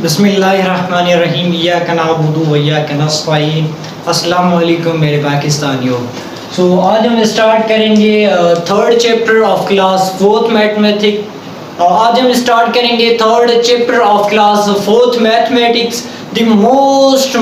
बिस्मिल्लाहिर्रहमानिर्रहीम इय्याका नअबुदु व इय्याका नस्तईन। अस्सलामु अलैकुम मेरे पाकिस्तानियों। आज हम स्टार्ट करेंगे third chapter of class fourth mathematics. आज हम स्टार्ट करेंगे third chapter of class fourth mathematics, the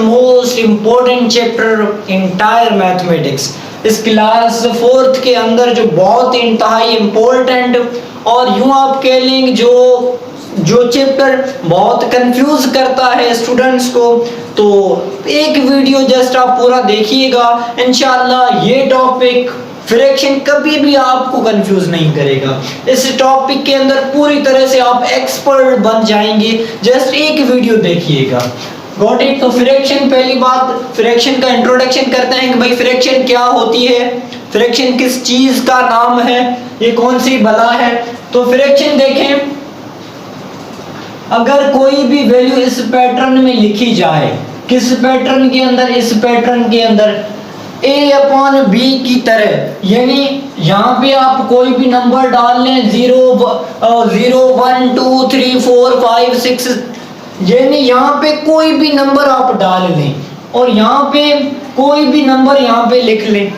most important chapter entire mathematics. इस क्लास फोर्थ के अंदर जो बहुत इंतहाई इम्पोर्टेंट और यूँ आप कह लेंगे जो चैप्टर बहुत कंफ्यूज करता है स्टूडेंट्स को, तो एक वीडियो जस्ट आप पूरा देखिएगा। इंशाल्लाह ये टॉपिक फ्रैक्शन कभी भी आपको कंफ्यूज नहीं करेगा। इस टॉपिक के अंदर पूरी तरह से आप एक्सपर्ट बन जाएंगे, जस्ट एक वीडियो देखिएगा। Got it. तो फ्रैक्शन, पहली बात फ्रैक्शन का इंट्रोडक्शन करते हैं कि भाई फ्रैक्शन क्या होती है, फ्रैक्शन किस चीज का नाम है, ये कौन सी बला है। तो फ्रैक्शन देखें, अगर कोई भी वैल्यू इस पैटर्न में लिखी जाए, किस पैटर्न के अंदर, इस पैटर्न के अंदर a/b की तरह, यानी यहाँ पे आप कोई भी नंबर डाल लें 0 1 2 3 4 5 6, यानी यहाँ पे कोई भी नंबर आप डाल लें और यहाँ पे कोई भी नंबर यहाँ पे लिख लें,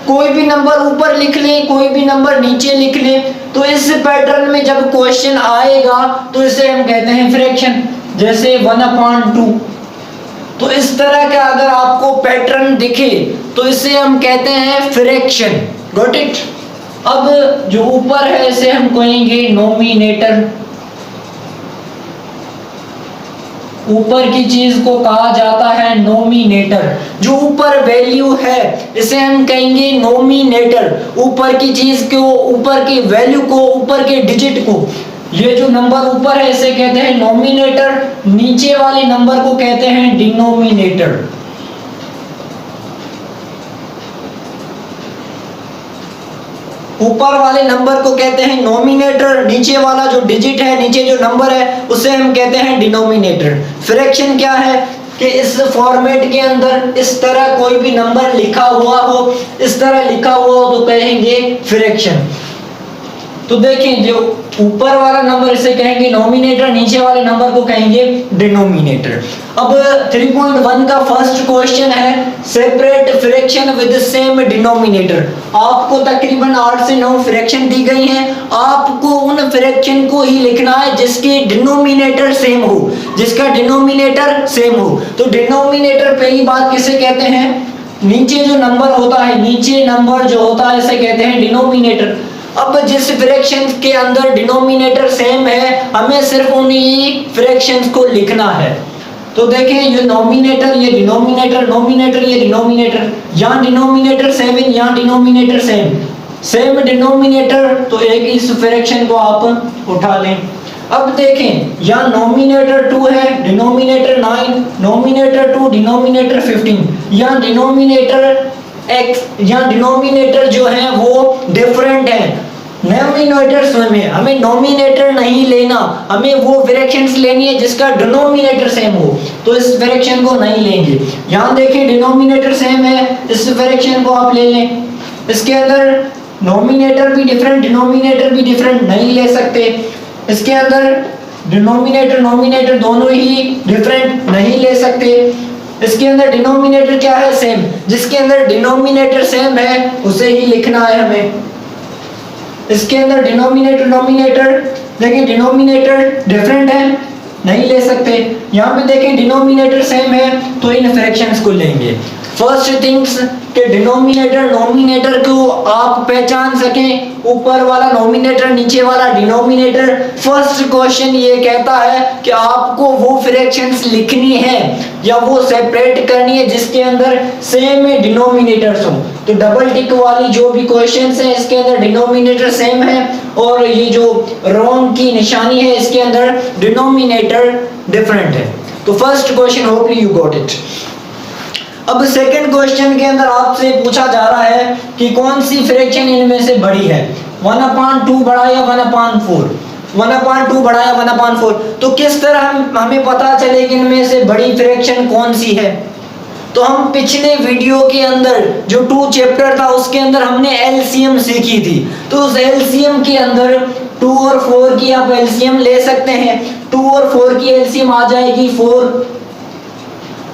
कोई भी नंबर ऊपर लिख लें, कोई भी नंबर नीचे लिख लें, तो इस पैटर्न में जब क्वेश्चन आएगा तो इसे हम कहते हैं फ्रैक्शन। जैसे 1/2, तो इस तरह का अगर आपको पैटर्न दिखे तो इसे हम कहते हैं फ्रैक्शन। Got it. अब जो ऊपर है इसे हम कहेंगे नोमिनेटर, ऊपर की चीज को कहा जाता है नोमिनेटर। जो ऊपर वैल्यू है इसे हम कहेंगे नोमिनेटर। ऊपर की चीज को, ऊपर की वैल्यू को, ऊपर के डिजिट को, ये जो नंबर ऊपर है इसे कहते हैं नोमिनेटर, नीचे वाले नंबर को कहते हैं डिनोमिनेटर। ऊपर वाले नंबर को कहते हैं नोमिनेटर, नीचे वाला जो डिजिट है, नीचे जो नंबर है उसे हम कहते हैं डिनोमिनेटर। फ्रैक्शन क्या है कि इस फॉर्मेट के अंदर इस तरह कोई भी नंबर लिखा हुआ हो, इस तरह लिखा हुआ हो तो कहेंगे फ्रैक्शन। तो देखिए, जो ऊपर वाला नंबर इसे कहेंगे नोमिनेटर, नीचे वाले नंबर को कहेंगे डिनोमिनेटर। अब 3.1 का फर्स्ट क्वेश्चन है separate fraction with same denominator. आपको तकरीबन 8 से 9 फ्रैक्शन दी गई हैं, आपको उन फ्रैक्शन को ही लिखना है जिसके डिनोमिनेटर सेम हो, जिसका डिनोमिनेटर सेम हो। तो डिनोमिनेटर पहली बात किसे कहते हैं, नीचे जो नंबर होता है, नीचे नंबर जो होता है इसे कहते हैं डिनोमिनेटर। अब जिस फ्रैक्शन के अंदर डिनोमिनेटर सेम है हमें सिर्फ उन्हीं फ्रैक्शंस को लिखना है। तो देखें, ये नोमिनेटर, ये डिनोमिनेटर, नोमिनेटर, ये डिनोमिनेटर, यहाँ डिनोमिनेटर सेम है, यहाँ डिनोमिनेटर सेम, सेम डिनोमिनेटर, तो एक इस फ्रैक्शन को आप उठा लें। अब देखें, यहाँ नोमिनेटर 2 है, डिनोमिनेटर 9, नोमिनेटर 2, डिनोमिनेटर 15, यहाँ डिनोमिनेटर x, यहाँ डिनोमिनेटर जो है वो डिफरेंट है। नोमिनेटर्स में हमें नोमिनेटर नहीं लेना, हमें वो फ्रैक्शंस लेनी है जिसका डिनोमिनेटर सेम हो, तो इस फ्रैक्शन को नहीं लेंगे। यहाँ देखिए डिनोमिनेटर सेम है, इस फ्रैक्शन को आप ले लें। इसके अंदर नोमिनेटर भी डिफरेंट, डिनोमिनेटर भी डिफरेंट, नहीं ले सकते। इसके अंदर डिनोमिनेटर नोमिनेटर दोनों ही डिफरेंट, नहीं ले सकते। इसके अंदर डिनोमिनेटर क्या है, सेम, जिसके अंदर डिनोमिनेटर सेम है उसे ही लिखना है हमें। इसके अंदर डिनोमिनेटर नोमिनेटर, देखिए डिनोमिनेटर डिफरेंट है, नहीं ले सकते। यहाँ पे देखें डिनोमिनेटर सेम है तो इन फ्रैक्शंस को लेंगे। फर्स्ट थिंग्स के डिनोमिनेटर नोमिनेटर को आप पहचान सकें, ऊपर वाला नोमिनेटर, नीचे वाला डिनोमिनेटर। फर्स्ट क्वेश्चन ये कहता है कि आपको वो फ्रैक्शंस लिखनी है या वो सेपरेट करनी है जिसके अंदर सेम डिनोमिनेटर्स हो। तो डबल टिक वाली जो भी क्वेश्चंस हैं इसके अंदर डिनोमिनेटर सेम है और ये जो रॉन्ग की निशानी है इसके अंदर डिनोमिनेटर डिफरेंट है। तो first question होपली you got it. अब सेकंड क्वेश्चन के अंदर आपसे पूछा जा रहा है कि कौन सी फ्रैक्शन इनमें से बड़ी है, 1/2 बड़ा या 1/4, 1/2 बड़ा या 1/4। तो किस तरह हमें पता चले कि इनमें से बड़ी फ्रैक्शन कौन सी है। तो हम पिछले वीडियो के अंदर जो 2 चैप्टर था उसके अंदर हमने एलसीएम सीखी थी। तो उस एलसीएम के अंदर 2 और 4 की आप एलसीएम ले सकते हैं। 2 और 4 की एलसीएम आ जाएगी 4।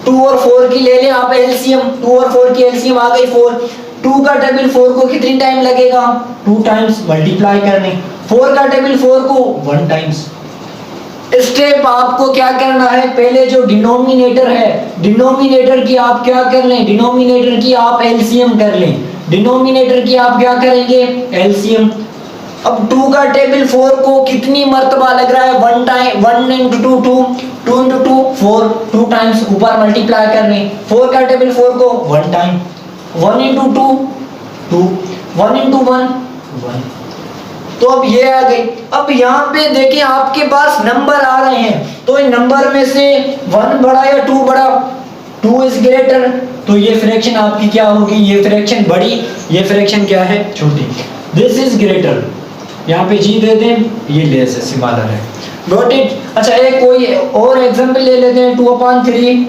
2 और 4 की ले लें आप एलसीएम, 2 और 4 की एलसीएम आ गई 4। 2 का टेबल 4 को कितनी टाइम लगेगा? 2 टाइम्स मल्टीप्लाई करने। 4 का टेबल 4 को 1 टाइम्स। स्टेप आपको क्या करना है, पहले जो डिनोमिनेटर है, डिनोमिनेटर की आप क्या कर लें, डिनोमिनेटर की आप एलसीएम कर लें। डिनोमिनेटर की आप क्या करेंगे? एलसीएम। अब 2 का टेबल 4 को कितनी मर्तबा लग रहा है? 1 टाइम, 1 into 2 2, 2 into 2 4, 2 टाइम्स ऊपर मल्टीप्लाई करने। 4 का टेबल 4 को 1 टाइम, 1 into 2 2, 1 into 1 1। तो अब ये आ गई। अब यहाँ पे देखिए आपके पास नंबर आ रहे हैं, तो इन नंबर में से 1 बड़ा या 2 बड़ा? 2 इज ग्रेटर, तो ये फ्रैक्शन आपकी क्या होगी? ये फ्रैक्शन बड़ी, ये फ्रैक्शन क्या है? छोटी। दिस इज ग्रेटर, यहाँ पे जी दे दें, ये लेस है, सिमिलर है। Got it? अच्छा एक कोई और एग्जांपल ले लेते हैं। 2/3,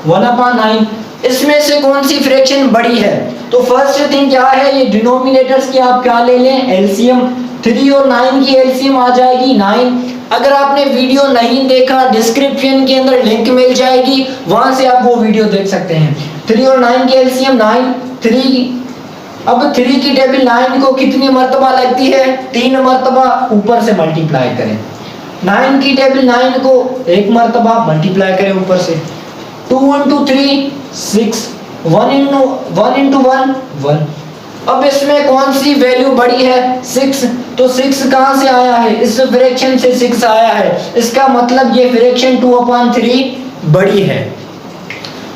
1/9, इसमें से कौन सी फ्रैक्शन बड़ी है? तो फर्स्ट थिंग क्या है, ये डिनोमिनेटर्स की आप क्या ले लें? एलसीएम। 3 और 9 की एलसीएम आ जाएगी 9। अगर आपने वीडियो नहीं देखा, डिस्क्रिप्शन के अंदर लिंक मिल जाएगी, वहां से आप वो वीडियो देख सकते हैं। 3 और 9 की एलसीएम 9, 3। अब 3 की टेबल 9 को कितनी मर्तबा लगती है? 3 मर्तबा ऊपर से मल्टीप्लाई करें। 9 की टेबल 9 को 1 मर्तबा मल्टीप्लाई करें ऊपर से। 2 into 3 6, 1 into 1 1। अब इसमें कौन सी वैल्यू बड़ी है? 6। तो 6 कहां से आया है? इस फ्रैक्शन से 6 आया है, इसका मतलब ये फ्रैक्शन 2/3 बड़ी है।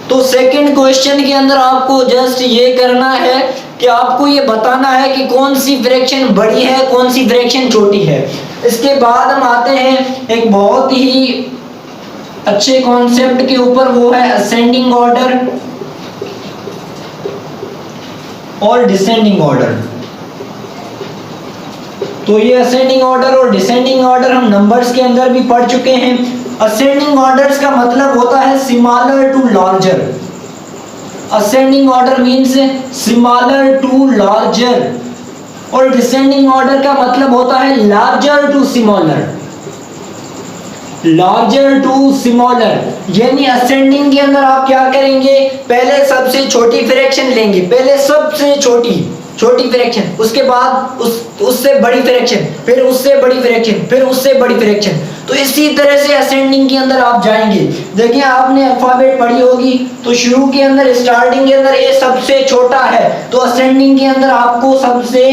तो सेकंड क्वेश्चन के अंदर आपको जस्ट ये करना है कि आपको ये बताना है कि कौन सी फ्रैक्शन बड़ी है, कौन सी फ्रैक्शन छोटी है। इसके बाद हम आते हैं एक बहुत ही अच्छे कॉन्सेप्ट के ऊपर, वो है असेंडिंग ऑर्डर और डिसेंडिंग ऑर्डर। तो ये असेंडिंग ऑर्डर और डिसेंडिंग ऑर्डर हम नंबर्स के अंदर भी पढ़ चुके हैं। असेंडिंग ऑर्डर्स का मतलब होता है similar to larger. Ascending order means similar to larger, और डिसेंडिंग ऑर्डर का मतलब होता है larger to similar. Larger to similar, यानी असेंडिंग के अंदर आप क्या करेंगे? पहले सबसे छोटी फ्रैक्शन लेंगे, पहले सबसे छोटी फ्रैक्शन, उसके बाद उससे बड़ी फ्रैक्शन, फिर उससे बड़ी फ्रैक्शन, फिर उससे बड़ी फ्रैक्शन। तो इसी तरह से असेंडिंग के अंदर आप जाएंगे। देखिए आपने अल्फाबेट पढ़ी होगी, तो शुरू के अंदर, स्टार्टिंग के अंदर ये सबसे छोटा है, तो असेंडिंग के अंदर आपको सबसे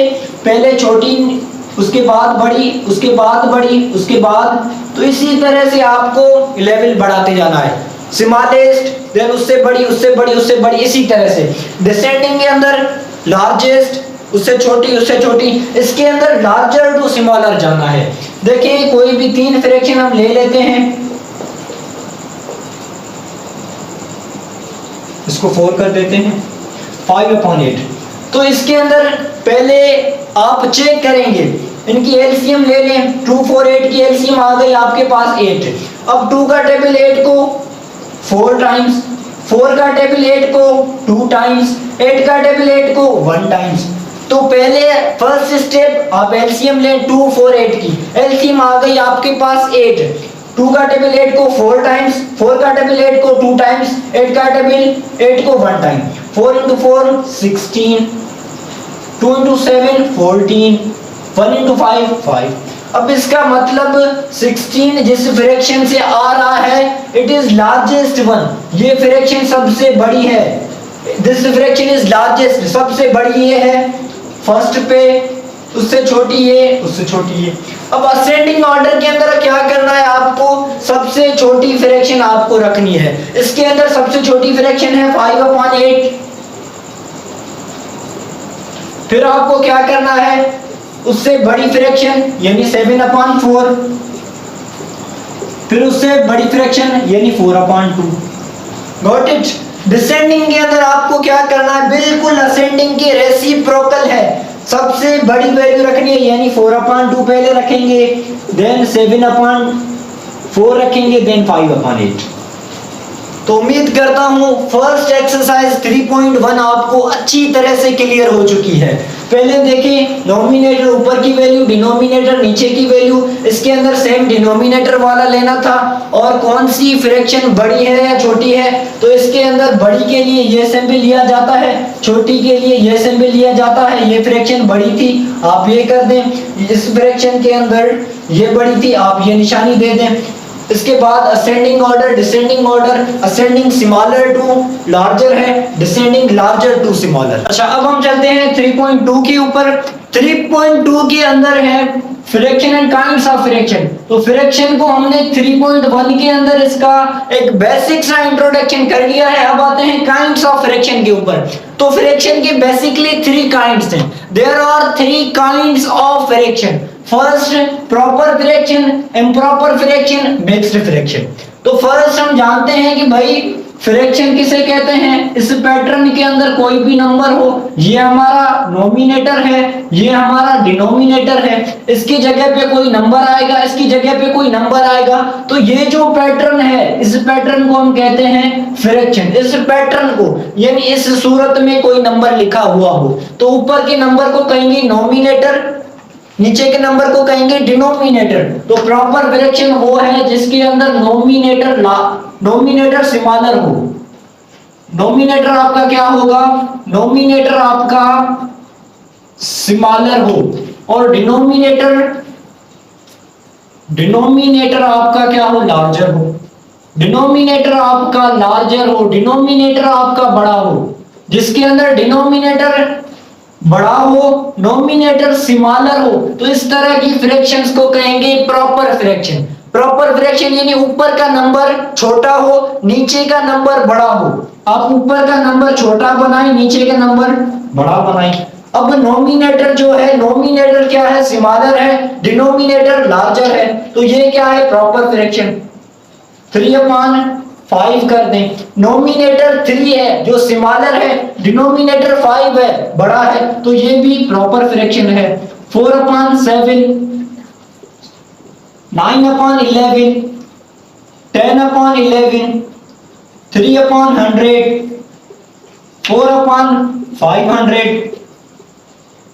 पहले छोटी, उसके बाद बड़ी, उसके बाद बड़ी, उसके बाद, तो इसी तरह से आपको लेवल बढ़ाते जाना है। स्मॉलेस्ट, देन उससे बड़ी, उससे बड़ी, उससे बड़ी, इसी तरह से। डिसेंडिंग के अंदर लार्जेस्ट, उससे छोटी, उससे छोटी, इसके अंदर लार्जर टू स्मॉलर जाना है। देखिए कोई भी 3 फ्रैक्शन हम ले लेते हैं, इसको 4 कर देते हैं, 5/8। तो इसके अंदर पहले आप चेक करेंगे, इनकी एलसीएम ले लें। 2 4 8 की एलसीएम आ गई आपके पास 8। अब 2 का टेबल 8 को 4 टाइम्स, 4 का टेबल 8 को 2 टाइम्स, 8 का टेबल 8 को 1 टाइम्स। तो पहले फर्स्ट स्टेप आप एलसीएम लें 2 4 8 की, एलसीएम आ गई आपके पास 8। 2 का टेबल 8 को 4 टाइम्स, 4 का टेबल 8 को 2 टाइम्स, 8 का टेबल 8 को 1 टाइम। 4 into 4 16, 2 into 7 14, 1 into 5 5। अब इसका मतलब 16 जिस फ्रैक्शन से आ रहा है, इट इज लार्जेस्ट वन, ये फ्रैक्शन सबसे बड़ी है। दिस फ्रैक्शन इज लार्जेस्ट, सबसे बड़ी ये है फर्स्ट पे, उससे छोटी ये, उससे छोटी ये। अब असेंडिंग ऑर्डर के अंदर क्या करना है आपको? सबसे छोटी फ्रैक्शन आपको रखनी है। इसके अंदर सबसे छोटी फ्रैक्शन है 5/8। फिर आपको क्या करना है? उससे बड़ी फ्रैक्शन यानी 7/4, फिर उससे बड़ी फ्रैक्शन यानी 4/2। Got it? डिसेंडिंग के अंदर आपको क्या करना है? बिल्कुल असेंडिंग के रेसिप्रोकल है, सबसे बड़ी वैल्यू रखनी है, यानी 4/2 पहले रखेंगे, देन 7/4 रखेंगे, देन 5/8। तो उम्मीद करता हूं फर्स्ट एक्सरसाइज 3.1 आपको अच्छी तरह से क्लियर हो चुकी है। पहले देखें नोमिनेटर ऊपर की वैल्यू, डिनोमिनेटर नीचे की वैल्यू, इसके अंदर सेम डिनोमिनेटर वाला लेना था। और कौन सी फ्रैक्शन बड़ी है या छोटी है, तो इसके अंदर बड़ी के लिए ये सिंबल लिया जाता है, छोटी के लिए ये सिंबल लिया जाता है। ये फ्रैक्शन बड़ी थी, आप ये कर दें, इस फ्रैक्शन के अंदर ये बड़ी थी, आप ये निशानी दे दें। इसके बाद ascending order, descending order, ascending smaller to larger है, डिसेंडिंग लार्जर टू स्मॉलर। अच्छा, अब हम चलते हैं 3.2 के ऊपर। 3.2 के अंदर है fraction and kinds of fraction. तो फ्रैक्शन को हमने 3.1 के अंदर इसका एक बेसिक सा इंट्रोडक्शन कर लिया है। अब आते हैं काइंड्स ऑफ फ्रैक्शन के ऊपर। तो फ्रैक्शन के बेसिकली 3 काइंड्स हैं। There are 3 kinds of fraction. First proper fraction, improper fraction, mixed fraction. तो फर्स्ट हम जानते हैं कि भाई फ्रैक्शन किसे कहते हैं, इस पैटर्न के अंदर कोई भी नंबर हो, ये हमारा नोमिनेटर है, ये हमारा डिनोमिनेटर है, इसकी जगह पे कोई नंबर आएगा, इसकी जगह पे कोई नंबर आएगा, तो ये जो पैटर्न है, इस पैटर्न को हम कहते हैं फ्रैक्शन। इस पैटर्न को यानी इस सूरत में कोई नंबर लिखा हुआ हो, तो ऊपर के नंबर को कहेंगे नोमिनेटर, नीचे के नंबर को कहेंगे डिनोमिनेटर। तो प्रॉपर फ्रैक्शन वो है जिसके अंदर नोमिनेटर स्मॉलर हो। नोमिनेटर आपका क्या होगा, नोमिनेटर आपका स्मॉलर हो और डिनोमिनेटर आपका क्या हो, लार्जर हो। डिनोमिनेटर आपका लार्जर हो, डिनोमिनेटर आपका बड़ा हो। जिसके अंदर डिनोमिनेटर बड़ा हो, नोमिनेटर स्मॉलर हो, तो इस तरह की फ्रैक्शंस को कहेंगे प्रॉपर फ्रैक्शन। प्रॉपर फ्रैक्शन यानी ऊपर का नंबर छोटा हो, नीचे का नंबर बड़ा हो। आप ऊपर का नंबर छोटा बनाएं, नीचे का नंबर बड़ा बनाएं। अब नोमिनेटर जो है, नोमिनेटर क्या है, स्मॉलर है, डिनोमिनेटर लार्जर है, तो ये क्या है, प्रॉपर फ्रैक्शन। 3/5 कर दें। नोमिनेटर 3 है जो स्मॉलर है, डिनोमिनेटर 5 है बड़ा है, तो ये भी प्रॉपर फ्रैक्शन है। 4/7, 9/11, 10/11, 3/100, 4/500,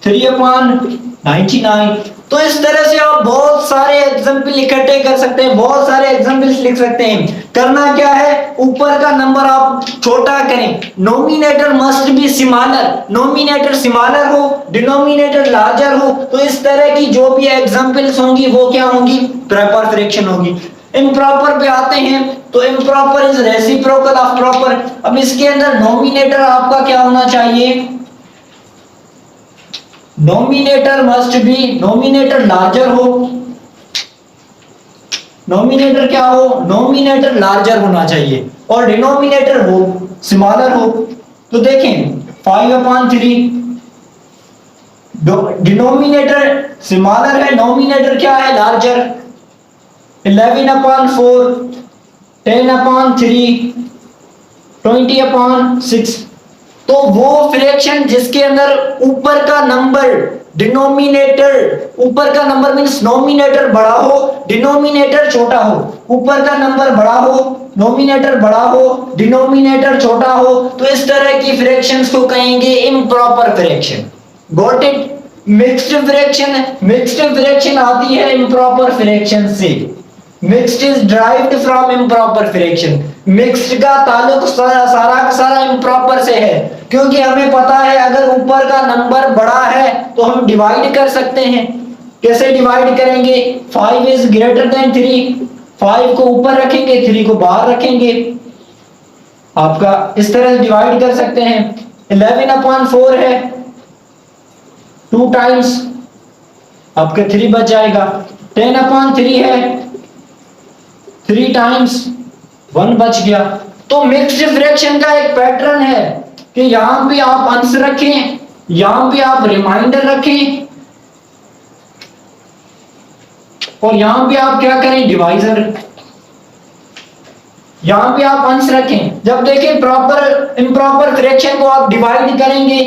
3/99। तो इस तरह से आप बहुत सारे एग्जाम्पल इकट्ठे कर सकते हैं, बहुत सारे एग्जाम्पल्स लिख सकते हैं। करना क्या है, ऊपर का नंबर आप छोटा करें। Nominator must be smaller, nominator smaller हो, डिनोमिनेटर लार्जर हो, तो इस तरह की जो भी एग्जाम्पल्स होंगी वो क्या होंगी, प्रॉपर फ्रैक्शन होगी। इम्प्रॉपर पे आते हैं, तो improper is reciprocal of proper. अब इसके अंदर नोमिनेटर आपका क्या होना चाहिए, nominator must be, nominator larger हो, नोमिनेटर क्या हो, नोमिनेटर लार्जर होना चाहिए और डिनोमिनेटर हो स्मॉलर हो। तो देखें 5/3, डिनोमिनेटर स्मॉलर है, नोमिनेटर क्या है, लार्जर। 11/4, 10/3, 20/6। तो वो फ्रैक्शन जिसके अंदर ऊपर का नंबर, डिनोमिनेटर, ऊपर का नंबर मींस नोमिनेटर बड़ा हो, डिनोमिनेटर छोटा हो। ऊपर का नंबर बड़ा हो, नोमिनेटर बड़ा हो, डिनोमिनेटर छोटा हो, तो इस तरह की फ्रैक्शंस को कहेंगे improper fraction. Got it. Mixed fraction, mixed fraction आती है इम्प्रॉपर फ्रैक्शन से। Mixed is derived from improper fraction. Mixed का ताल्लुक सारा इम्प्रॉपर से है, क्योंकि हमें पता है अगर ऊपर का नंबर बड़ा है तो हम डिवाइड कर सकते हैं। कैसे डिवाइड करेंगे, 5 इज ग्रेटर देन 3, 5 को ऊपर रखेंगे, 3 को बाहर रखेंगे, आपका इस तरह डिवाइड कर सकते हैं। 11/4 है, 2 टाइम्स आपका 3 बच जाएगा। 10/3 है, 3 टाइम्स 1 बच गया। तो मिक्स्ड फ्रैक्शन का एक पैटर्न है कि यहां पे आप अंश रखें, यहां पे आप रिमाइंडर रखें और यहां पे आप क्या करें, डिवाइजर। यहां पे आप अंश रखें। जब देखें प्रॉपर इम्प्रॉपर फ्रैक्शन को आप डिवाइड करेंगे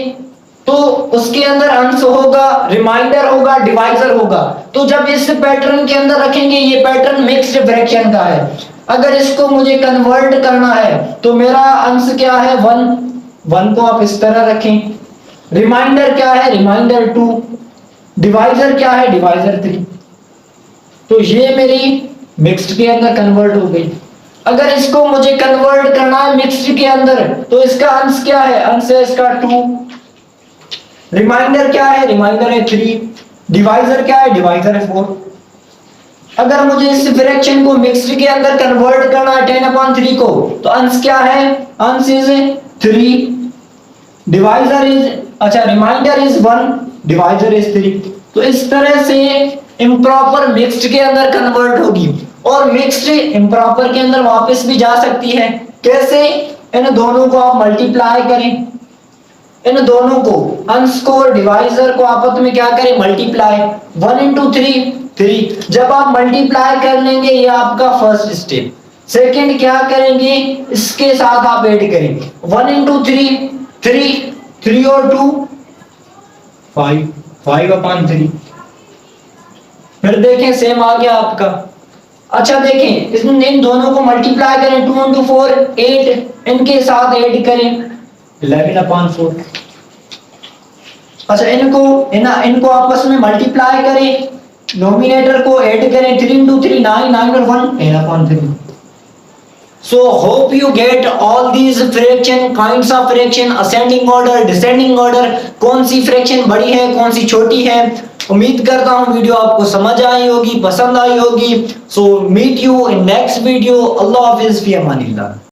तो उसके अंदर अंश होगा, रिमाइंडर होगा, डिवाइजर होगा। तो जब इस पैटर्न के अंदर रखेंगे, ये पैटर्न मिक्स्ड फ्रैक्शन का है। अगर इसको मुझे कन्वर्ट करना है तो मेरा अंश क्या है, 1 को आप इस तरह रखें रिमाइंडर क्या है, रिमाइंडर 2, डिवाइजर क्या है, डिवाइजर 3। तो ये मेरी मिक्स्ड के अंदर कन्वर्ट हो गई। अगर इसको मुझे कन्वर्ट करना है मिक्स्ड के अंदर तो इसका अंश क्या है, अंश है इसका 2, रिमाइंडर क्या है, रिमाइंडर है 3, डिवाइजर क्या है, डिवाइजर है 4। अगर मुझे इस फ्रैक्शन को मिक्स्ड के अंदर कन्वर्ट करना है 10/3 को तो अंश क्या है, अंश इज 3, डिवाइजर इज, अच्छा रिमाइंडर इज 1, डिवाइजर इज 3। तो इस तरह से इम्प्रॉपर मिक्स्ड के अंदर कन्वर्ट होगी और मिक्स्ड इम्प्रॉपर के अंदर वापस भी जा सकती है। कैसे, इन दोनों को आप मल्टीप्लाई करें, इन दोनों को अंश को और डिवाइजर को आपस में क्या करें, मल्टीप्लाई, 1 into 3 3। जब आप मल्टीप्लाई कर लेंगे ये आपका फर्स्ट स्टेप। सेकंड क्या करेंगे, इसके साथ आप ऐड करेंगे 1 into 3 3, 3 और 2 5, 5/3। फिर देखें सेम आ गया आपका। अच्छा देखें इन दोनों को मल्टीप्लाई करें 2 into 4 8, इनके साथ ऐड करें 11/4। अच्छा इनको आपस में मल्टीप्लाई करें, नोमिनेटर को ऐड करें 3 into 3 9, 9 और 1 10/3। So hope you get all these fraction kinds of fraction, ascending order, descending order, कौन सी फ्रैक्शन बड़ी है कौन सी छोटी है। उम्मीद करता हूँ वीडियो आपको समझ आई होगी, पसंद आई होगी। So meet you in next video. अल्लाह हाफिज़, फी अमानिल्लाह।